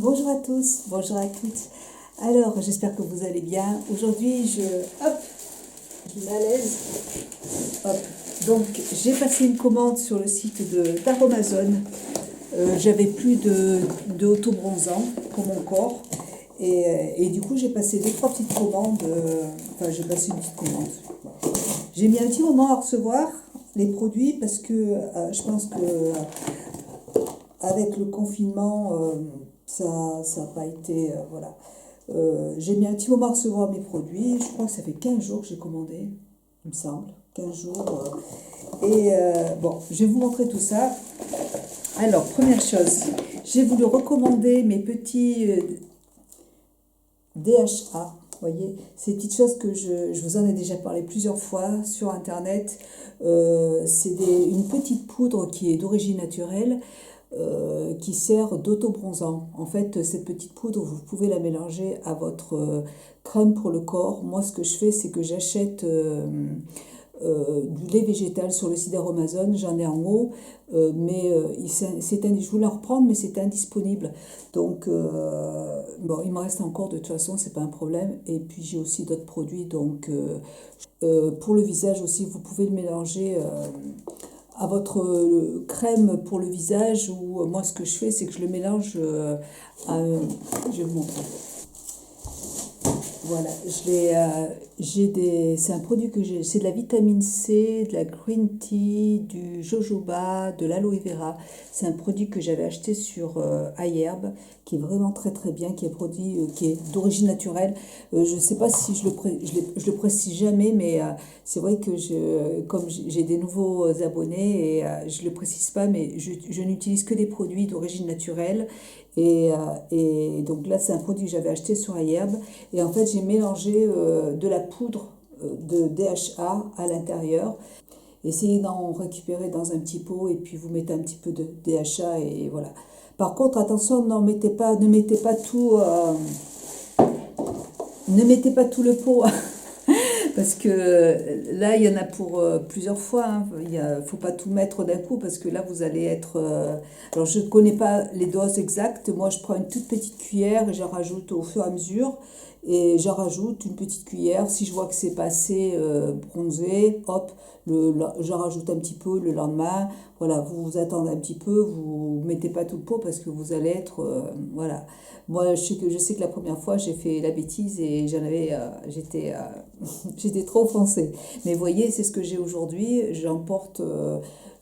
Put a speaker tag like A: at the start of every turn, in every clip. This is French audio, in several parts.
A: Bonjour à tous, bonjour à toutes. Alors, j'espère que vous allez bien. Aujourd'hui, je malaise. Hop. Donc, j'ai passé une commande sur le site d'Aromazone. J'avais plus de auto-bronzant pour mon corps. Et du coup, j'ai passé deux, trois petites commandes. Enfin, j'ai passé une petite commande. J'ai mis un petit moment à recevoir les produits parce que je pense que avec le confinement, ça n'a pas été. Voilà. J'ai mis un petit moment à recevoir mes produits. Je crois que ça fait 15 jours que j'ai commandé, il me semble. 15 jours. Bon, je vais vous montrer tout ça. Alors, première chose, j'ai voulu recommander mes petits DHA. Vous voyez, ces petites choses que je vous en ai déjà parlé plusieurs fois sur Internet. C'est une petite poudre qui est d'origine naturelle. Qui sert d'autobronzant. En fait, cette petite poudre, vous pouvez la mélanger à votre crème pour le corps. Moi, ce que je fais, c'est que j'achète du lait végétal sur le site d'Aromazone. J'en ai en eau, mais je voulais en reprendre, mais c'est indisponible. Donc, bon, il me reste encore, de toute façon, c'est pas un problème. Et puis, j'ai aussi d'autres produits. Donc, pour le visage aussi, vous pouvez le mélanger à votre crème pour le visage, ou moi ce que je fais c'est que je le mélange je vais vous montrer. Voilà, c'est un produit que j'ai, c'est de la vitamine C, de la green tea, du jojoba, de l'aloe vera. C'est un produit que j'avais acheté sur iHerb, qui est vraiment très très bien, qui est produit, qui est d'origine naturelle. Je ne sais pas si je le précise jamais, mais c'est vrai que comme j'ai des nouveaux abonnés, et je le précise pas, mais je n'utilise que des produits d'origine naturelle. Et donc là, c'est un produit que j'avais acheté sur iHerb. Et en fait, j'ai mélangé de la poudre de DHA à l'intérieur. Essayez d'en récupérer dans un petit pot et puis vous mettez un petit peu de DHA et voilà. Par contre, attention, ne mettez pas tout, ne mettez pas tout le pot. Parce que là, il y en a pour plusieurs fois. Hein. Il ne faut pas tout mettre d'un coup parce que là, vous allez être... alors, je ne connais pas les doses exactes. Moi, je prends une toute petite cuillère et j'en rajoute au fur et à mesure. Et j'en rajoute une petite cuillère. Si je vois que c'est pas assez bronzé, hop, j'en rajoute un petit peu le lendemain. Voilà, vous attendez un petit peu. Vous ne mettez pas tout le pot parce que vous allez être... voilà. Moi, je sais que la première fois, j'ai fait la bêtise et j'étais trop offensée. Mais vous voyez, c'est ce que j'ai aujourd'hui.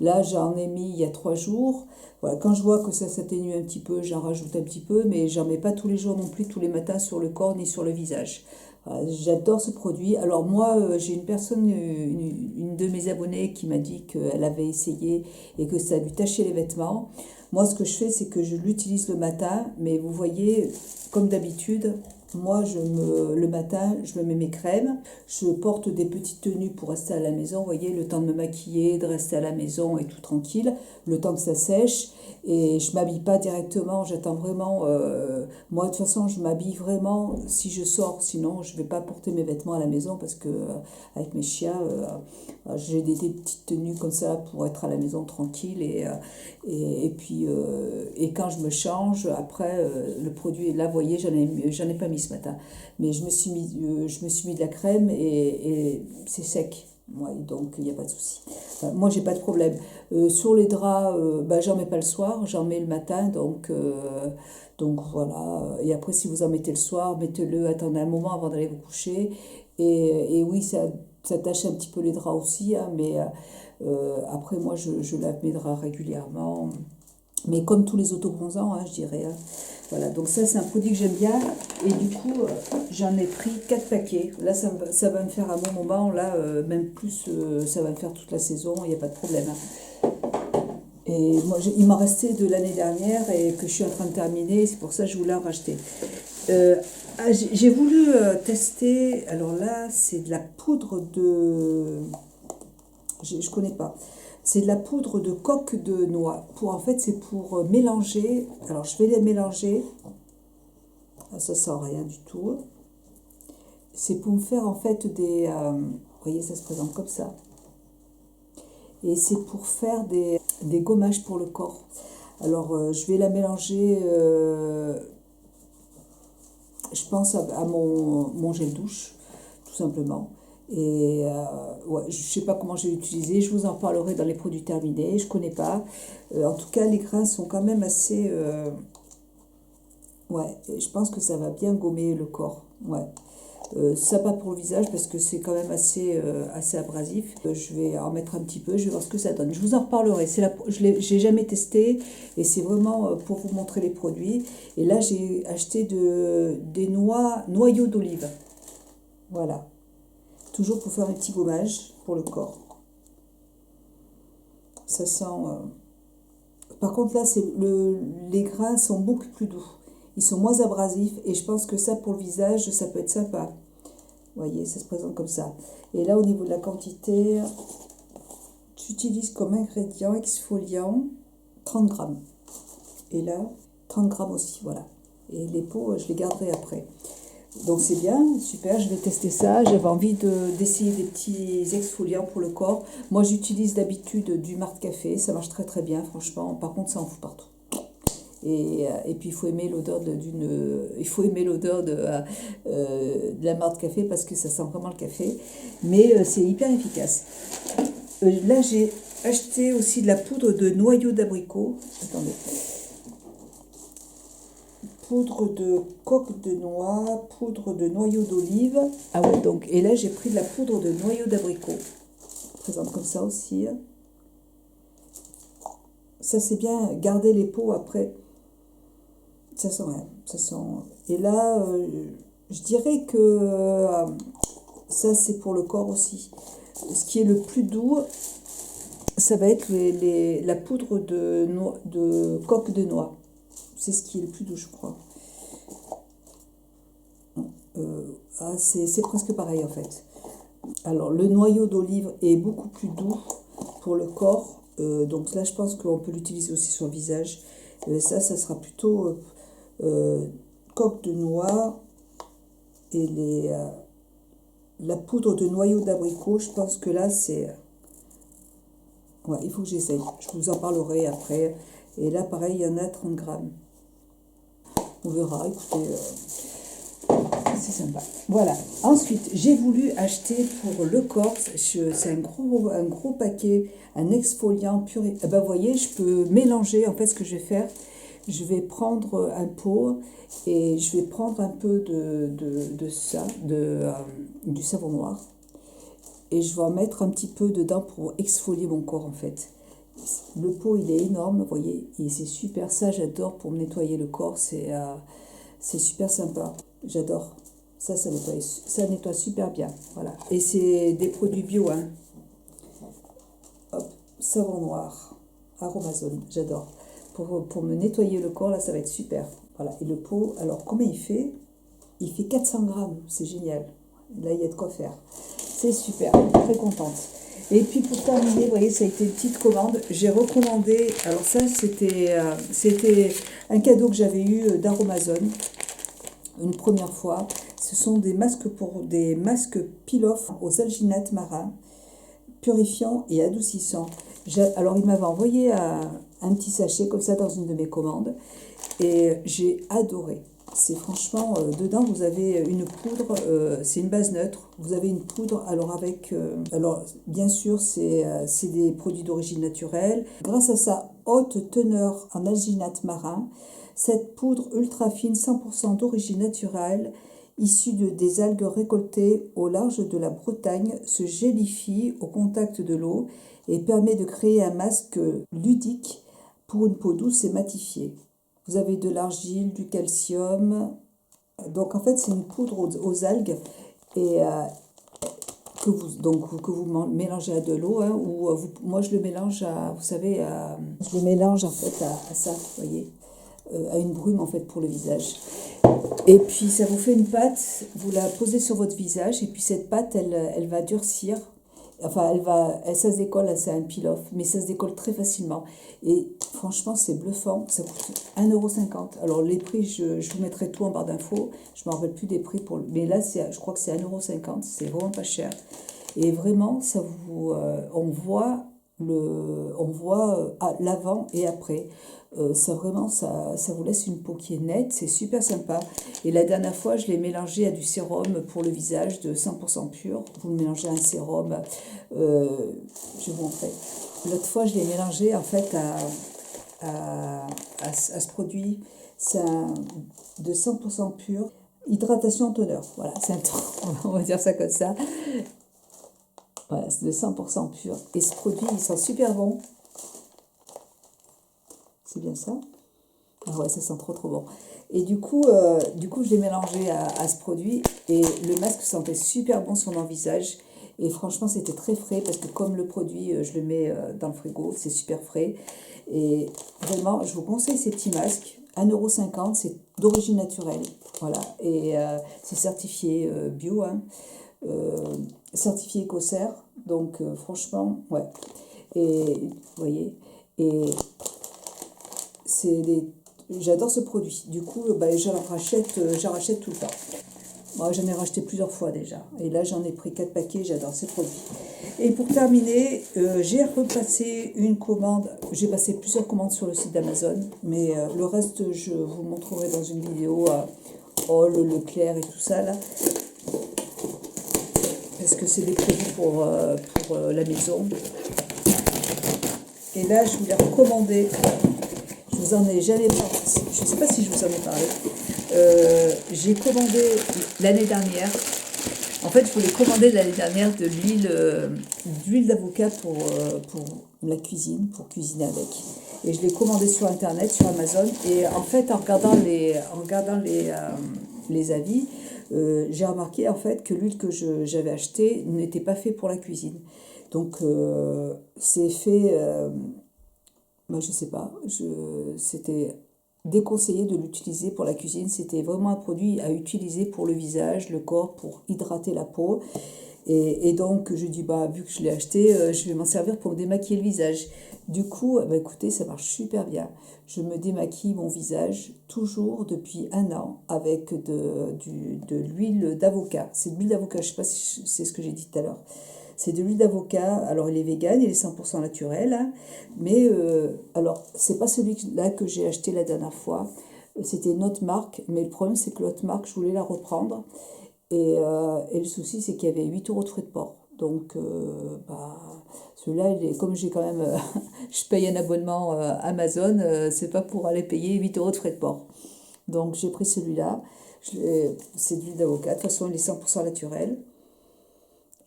A: Là, j'en ai mis il y a 3 jours. Voilà, quand je vois que ça s'atténue un petit peu, j'en rajoute un petit peu, mais j'en mets pas tous les jours non plus, tous les matins sur le corps ni sur le visage. Voilà, j'adore ce produit. Alors moi, j'ai une personne, une de mes abonnées qui m'a dit qu'elle avait essayé et que ça lui tachait les vêtements. Moi, ce que je fais, c'est que je l'utilise le matin, mais vous voyez, comme d'habitude, moi, le matin, je me mets mes crèmes, je porte des petites tenues pour rester à la maison, vous voyez, le temps de me maquiller, de rester à la maison et tout tranquille, le temps que ça sèche, et je m'habille pas directement, j'attends vraiment, moi, de toute façon, je m'habille vraiment si je sors, sinon, je vais pas porter mes vêtements à la maison parce que, avec mes chiens, j'ai des petites tenues comme ça pour être à la maison tranquille et puis et quand je me change après le produit là vous voyez j'en ai pas mis ce matin mais je me suis mis de la crème et c'est sec. Ouais, donc il n'y a pas de souci. Enfin, moi j'ai pas de problème. Sur les draps, bah, j'en mets pas le soir, j'en mets le matin donc voilà. Et après si vous en mettez le soir, mettez-le, attendez un moment avant d'aller vous coucher. Et oui, ça tâche un petit peu les draps aussi, hein, mais après, moi, je lave mes draps régulièrement. Mais comme tous les autobronzants, hein, je dirais. Hein. Voilà, donc ça, c'est un produit que j'aime bien. Et du coup, j'en ai pris 4 paquets. Là, ça va me faire un bon moment. Là, même plus, ça va me faire toute la saison. Il n'y a pas de problème. Hein. Et moi, il m'en restait de l'année dernière et que je suis en train de terminer. C'est pour ça que je voulais en racheter. Euh, j'ai voulu tester. Alors là, c'est de la poudre de... Je connais pas. C'est de la poudre de coque de noix. En fait, c'est pour mélanger. Alors, je vais les mélanger. Ah, ça sent rien du tout. C'est pour me faire en fait vous voyez, ça se présente comme ça. Et c'est pour faire des gommages pour le corps. Alors, je vais la mélanger je pense à mon gel douche, tout simplement. Et ouais, je ne sais pas comment je vais l'utiliser, je vous en parlerai dans les produits terminés, je ne connais pas. En tout cas, les grains sont quand même assez... ouais, je pense que ça va bien gommer le corps. Ouais. Ça pas pour le visage parce que c'est quand même assez abrasif. Je vais en mettre un petit peu, je vais voir ce que ça donne. Je vous en reparlerai. J'ai jamais testé et c'est vraiment pour vous montrer les produits. Et là, j'ai acheté des noyaux d'olive. Voilà. Toujours pour faire un petit gommage pour le corps. Ça sent... Par contre, là, les grains sont beaucoup plus doux. Ils sont moins abrasifs et je pense que ça, pour le visage, ça peut être sympa. Vous voyez, ça se présente comme ça. Et là, au niveau de la quantité, j'utilise comme ingrédient exfoliant 30 grammes. Et là, 30 grammes aussi, voilà. Et les pots, je les garderai après. Donc c'est bien, super, je vais tester ça. J'avais envie d'essayer des petits exfoliants pour le corps. Moi, j'utilise d'habitude du Mart Café, ça marche très très bien, franchement. Par contre, ça en fout partout. Et puis il faut aimer l'odeur de la marque café parce que ça sent vraiment le café. Mais c'est hyper efficace. Là, j'ai acheté aussi de la poudre de noyau d'abricot. Attendez. Poudre de coque de noix, poudre de noyau d'olive. Ah ouais, donc. Et là, j'ai pris de la poudre de noyau d'abricot. Présente comme ça aussi. Ça, c'est bien. Garder les pots après. Ça sent rien. Ça sent... Et là, je dirais que ça, c'est pour le corps aussi. Ce qui est le plus doux, ça va être la poudre de coque de noix. C'est ce qui est le plus doux, je crois. C'est presque pareil, en fait. Alors, le noyau d'olive est beaucoup plus doux pour le corps. Donc là, je pense qu'on peut l'utiliser aussi sur le visage. Ça sera plutôt... coque de noix et la poudre de noyau d'abricot, je pense que là c'est... Ouais, il faut que j'essaye. Je vous en parlerai après. Et là, pareil, il y en a 30 grammes. On verra, écoutez, c'est sympa. Voilà. Ensuite, j'ai voulu acheter pour le corps, c'est un gros paquet, un exfoliant pur. Eh ben, vous voyez, je peux mélanger. En fait, ce que je vais faire, je vais prendre un pot et je vais prendre un peu du savon noir et je vais en mettre un petit peu dedans pour exfolier mon corps en fait. Le pot il est énorme, vous voyez, et c'est super, ça j'adore pour me nettoyer le corps, c'est super sympa, j'adore. Ça nettoie super bien, voilà. Et c'est des produits bio, hein. Hop, savon noir, Aromazone, j'adore. Pour me nettoyer le corps, là, ça va être super. Voilà. Et le pot, alors, combien il fait? Il fait 400 grammes. C'est génial. Là, il y a de quoi faire. C'est super. Très contente. Et puis, pour terminer, vous voyez, ça a été une petite commande. J'ai recommandé... Alors, ça, c'était un cadeau que j'avais eu d'Aromazone une première fois. Ce sont des masques peel-off aux alginates marins, purifiants et adoucissants. Alors, il m'avait envoyé un petit sachet comme ça dans une de mes commandes et j'ai adoré. C'est franchement, dedans vous avez une poudre, c'est une base neutre, vous avez une poudre, alors bien sûr c'est des produits d'origine naturelle. Grâce à sa haute teneur en alginate marin, cette poudre ultra fine 100% d'origine naturelle, issue des algues récoltées au large de la Bretagne, se gélifie au contact de l'eau et permet de créer un masque ludique pour une peau douce et matifiée. Vous avez de l'argile, du calcium. Donc en fait, c'est une poudre aux algues et que vous mélangez à de l'eau, hein, ou moi je le mélange je le mélange en fait à ça, vous voyez, à une brume en fait pour le visage. Et puis ça vous fait une pâte, vous la posez sur votre visage et puis cette pâte elle va durcir. Enfin, ça se décolle, c'est un peel-off, mais ça se décolle très facilement. Et franchement, c'est bluffant, ça coûte 1,50 €. Alors, les prix, je vous mettrai tout en barre d'infos. Je ne me rappelle plus des prix, mais là, je crois que c'est 1,50 €, c'est vraiment pas cher. Et vraiment, on voit on voit l'avant et après. Ça vraiment, ça vous laisse une peau qui est nette, c'est super sympa. Et la dernière fois, je l'ai mélangé à du sérum pour le visage de 100% pur. Vous le mélangez à un sérum, je vous montrer. L'autre fois, je l'ai mélangé en fait à ce produit. C'est de 100% pur. Hydratation toner, voilà, c'est un truc, on va dire ça comme ça. Voilà, c'est de 100% pur. Et ce produit, il sent super bon. C'est bien ça? Ah ouais, ça sent trop trop bon. Et du coup, je l'ai mélangé à ce produit et le masque sentait super bon sur mon visage. Et franchement, c'était très frais parce que comme le produit, je le mets dans le frigo, c'est super frais. Et vraiment, je vous conseille ces petits masques. 1,50 €, c'est d'origine naturelle. Voilà. Et c'est certifié bio, hein. Certifié écossaire. Donc franchement, ouais. Et vous voyez, et j'adore ce produit. Du coup, j'en rachète tout le temps. Moi, j'en ai racheté plusieurs fois déjà. Et là, j'en ai pris 4 paquets. J'adore ces produits. Et pour terminer, j'ai repassé une commande. J'ai passé plusieurs commandes sur le site d'Amazon. Mais le reste, je vous montrerai dans une vidéo à Hall, Leclerc et tout ça là. Parce que c'est des produits pour la maison. Et là, je voulais recommander. Je vous en ai jamais parlé. Je ne sais pas si je vous en ai parlé. J'ai commandé l'année dernière. En fait, je voulais commander l'année dernière de d'huile d'avocat pour la cuisine, pour cuisiner avec. Et je l'ai commandé sur Internet, sur Amazon. Et en fait, en regardant les avis, j'ai remarqué en fait que l'huile que j'avais achetée n'était pas faite pour la cuisine. Donc, c'est fait... moi, je sais pas, c'était déconseillé de l'utiliser pour la cuisine. C'était vraiment un produit à utiliser pour le visage, le corps, pour hydrater la peau. Et donc, je dis, vu que je l'ai acheté, je vais m'en servir pour me démaquiller le visage. Du coup, écoutez, ça marche super bien. Je me démaquille mon visage toujours depuis 1 an avec de l'huile d'avocat. C'est de l'huile d'avocat, je ne sais pas si c'est ce que j'ai dit tout à l'heure. C'est de l'huile d'avocat, alors il est vegan, il est 100% naturel, hein, mais alors c'est pas celui-là que j'ai acheté la dernière fois, c'était une autre marque, mais le problème c'est que l'autre marque, je voulais la reprendre, et le souci c'est qu'il y avait 8 € de frais de port. Donc celui-là, comme j'ai quand même, je paye un abonnement Amazon, c'est pas pour aller payer 8 € de frais de port. Donc j'ai pris celui-là, c'est de l'huile d'avocat, de toute façon il est 100% naturel.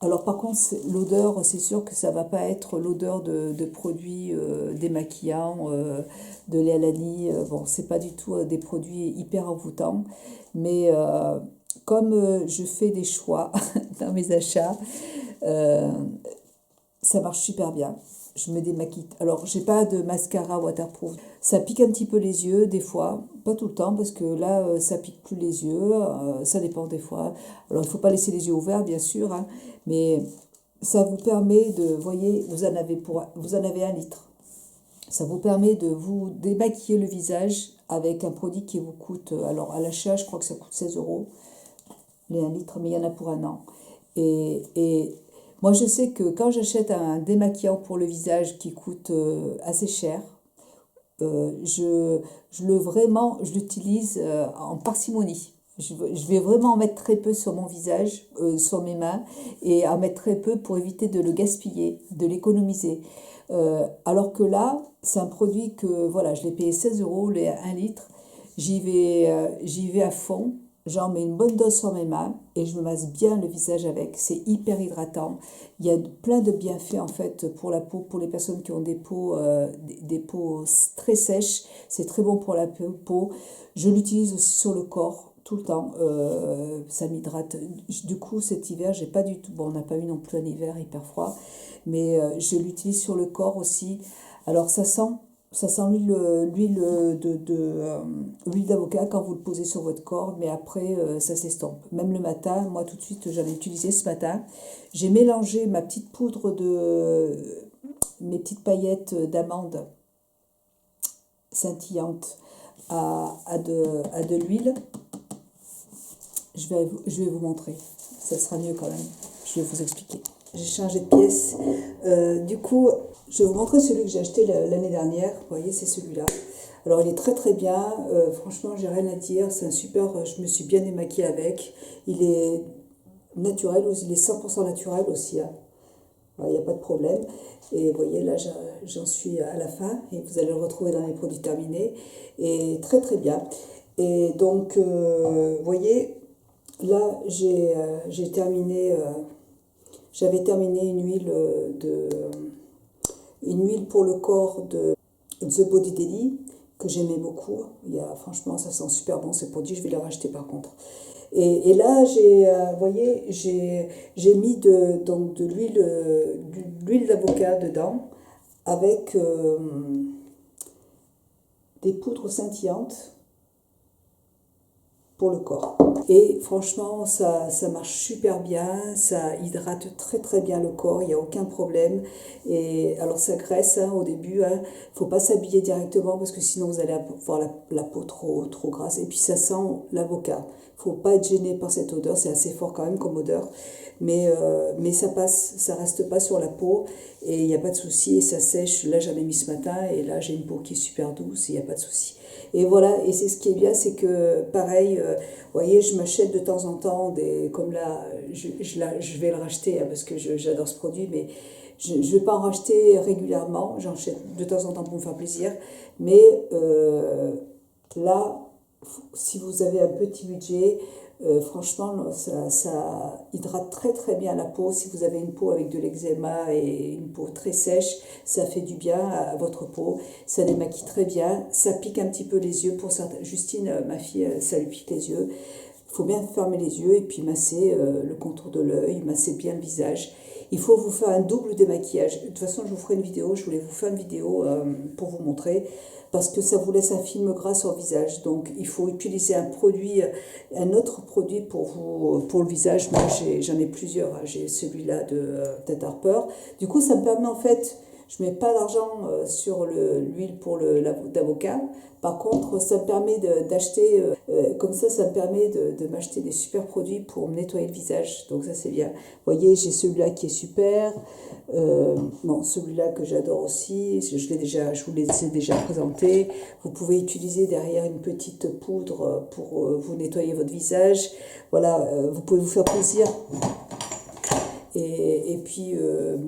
A: Alors par contre, l'odeur, c'est sûr que ça va pas être l'odeur de produits démaquillants, de lait à l'anis. Bon, c'est pas du tout des produits hyper envoûtants. Mais comme je fais des choix dans mes achats, euh, ça marche super bien. Je me démaquille. Alors, j'ai pas de mascara waterproof. Ça pique un petit peu les yeux, des fois. Pas tout le temps, parce que là, ça pique plus les yeux. Ça dépend des fois. Alors, il faut pas laisser les yeux ouverts, bien sûr, hein, mais ça vous permet de... Voyez, vous en avez 1 litre. Ça vous permet de vous démaquiller le visage avec un produit qui vous coûte... Alors, à l'achat, je crois que ça coûte 16 €, les 1 litre, mais il y en a pour 1 an. Et moi, je sais que quand j'achète un démaquillant pour le visage qui coûte assez cher, je l'utilise en parcimonie. Je vais vraiment en mettre très peu sur mon visage, sur mes mains, et en mettre très peu pour éviter de le gaspiller, de l'économiser. Alors que là, c'est un produit que, voilà, je l'ai payé 16 € les 1 litre. J'y vais à fond. J'en mets une bonne dose sur mes mains et je me masse bien le visage avec. C'est hyper hydratant. Il y a plein de bienfaits en fait pour la peau, pour les personnes qui ont des peaux très sèches. C'est très bon pour la peau. Je l'utilise aussi sur le corps tout le temps. Ça m'hydrate. Du coup, cet hiver, j'ai pas du tout. Bon, on n'a pas eu non plus un hiver hyper froid, mais je l'utilise sur le corps aussi. Alors, ça sent l'huile d'avocat quand vous le posez sur votre corps, mais après, ça s'estompe. Même le matin, moi tout de suite, j'en ai utilisé ce matin. J'ai mélangé mes petites paillettes d'amandes scintillantes à de l'huile. Je vais vous montrer. Ça sera mieux quand même. Je vais vous expliquer. j'ai changé de pièce. Du coup, je vais vous montrer celui que j'ai acheté l'année dernière. Vous voyez, c'est celui-là. Alors, il est très très bien. Franchement, j'ai rien à dire. C'est un super. Je me suis bien démaquillée avec. Il est naturel, il est 100% naturel aussi, hein. Il n'y a pas de problème. Et vous voyez, là, j'en suis à la fin. Et vous allez le retrouver dans les produits terminés. Et très très bien. Et donc, vous voyez, là, j'ai terminé. J'avais terminé une huile pour le corps de The Body Daily que j'aimais beaucoup. Franchement, ça sent super bon ces produits. Je vais les racheter par contre. Et là, vous voyez, j'ai mis donc de l'huile d'avocat dedans avec des poudres scintillantes pour le corps. Et franchement, ça marche super bien, ça hydrate très très bien le corps, il n'y a aucun problème. Et alors ça graisse hein, au début, hein. Faut pas s'habiller directement parce que sinon vous allez avoir la peau trop grasse. Et puis ça sent l'avocat. Faut pas être gêné par cette odeur, c'est assez fort quand même comme odeur. Mais ça passe, ça reste pas sur la peau et il n'y a pas de souci et ça sèche. Là j'en ai mis ce matin et là j'ai une peau qui est super douce et il n'y a pas de souci. Et voilà, et c'est ce qui est bien, c'est que pareil, vous voyez, je m'achète de temps en temps comme là, je vais le racheter hein, parce que j'adore ce produit, mais je ne vais pas en racheter régulièrement, j'en achète de temps en temps pour me faire plaisir, mais là, si vous avez un petit budget, franchement, ça hydrate très très bien la peau. Si vous avez une peau avec de l'eczéma et une peau très sèche, ça fait du bien à votre peau. Ça démaquille très bien. Ça pique un petit peu les yeux. Pour certains, Justine, ma fille, ça lui pique les yeux. Il faut bien fermer les yeux et puis masser le contour de l'œil, masser bien le visage. Il faut vous faire un double démaquillage. De toute façon, je vous ferai une vidéo. Je voulais vous faire une vidéo pour vous montrer parce que ça vous laisse un film gras sur le visage. Donc, il faut utiliser un autre produit pour le visage. Moi, j'en ai plusieurs. Hein. J'ai celui-là de Tête Harper. Du coup, ça me permet en fait, je ne mets pas d'argent sur l'huile d'avocat. Par contre, ça me permet d'acheter, comme ça me permet de m'acheter des super produits pour me nettoyer le visage. Donc ça, c'est bien. Vous voyez, j'ai celui-là qui est super. Bon, celui-là que j'adore aussi, je vous l'ai déjà présenté. Vous pouvez utiliser derrière une petite poudre pour vous nettoyer votre visage. Voilà, vous pouvez vous faire plaisir. Et puis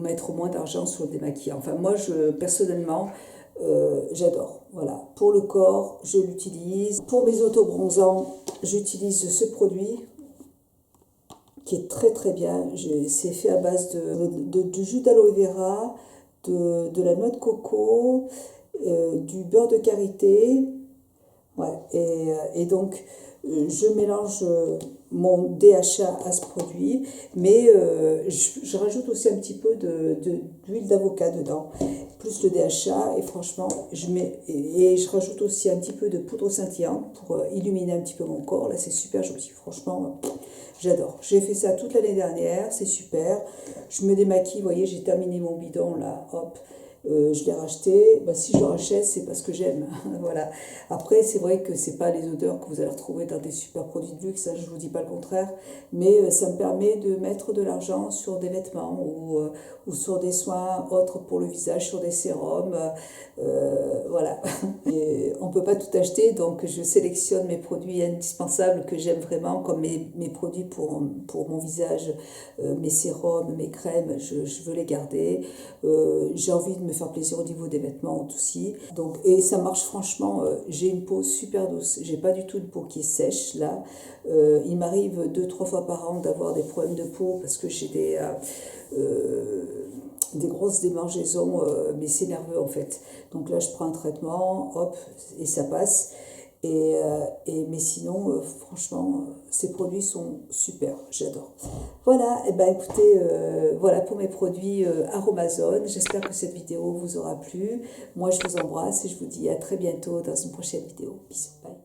A: mettre moins d'argent sur le démaquillant. Enfin, moi, personnellement, j'adore. Voilà. Pour le corps, je l'utilise. Pour mes autobronzants, j'utilise ce produit qui est très très bien. C'est fait à base du jus d'aloe vera, de la noix de coco, du beurre de karité. Ouais. Et donc, je mélange mon DHA à ce produit, mais je rajoute aussi un petit peu d'huile d'avocat dedans, plus le DHA, et franchement, je rajoute aussi un petit peu de poudre scintillante pour illuminer un petit peu mon corps. Là, c'est super joli, franchement, j'adore. J'ai fait ça toute l'année dernière, c'est super. Je me démaquille, vous voyez, j'ai terminé mon bidon, là, hop. Je l'ai racheté. Bah, si je le rachète, c'est parce que j'aime. Voilà. Après, c'est vrai que c'est pas les odeurs que vous allez retrouver dans des super produits de luxe, ça, je vous dis pas le contraire, mais ça me permet de mettre de l'argent sur des vêtements ou sur des soins autres pour le visage, sur des sérums. Voilà. Et on peut pas tout acheter, donc je sélectionne mes produits indispensables que j'aime vraiment, comme mes produits pour mon visage, mes sérums, mes crèmes, je veux les garder. J'ai envie de me faire plaisir au niveau des vêtements aussi. Donc, et ça marche franchement, j'ai une peau super douce. J'ai pas du tout une peau qui est sèche là. Il m'arrive 2-3 fois par an d'avoir des problèmes de peau parce que j'ai des grosses démangeaisons, mais c'est nerveux en fait. Donc là, je prends un traitement, hop, et ça passe. Mais sinon, franchement, ces produits sont super, j'adore. Voilà, et ben écoutez, voilà pour mes produits Aromazone. J'espère que cette vidéo vous aura plu. Moi, je vous embrasse et je vous dis à très bientôt dans une prochaine vidéo. Bisous, bye.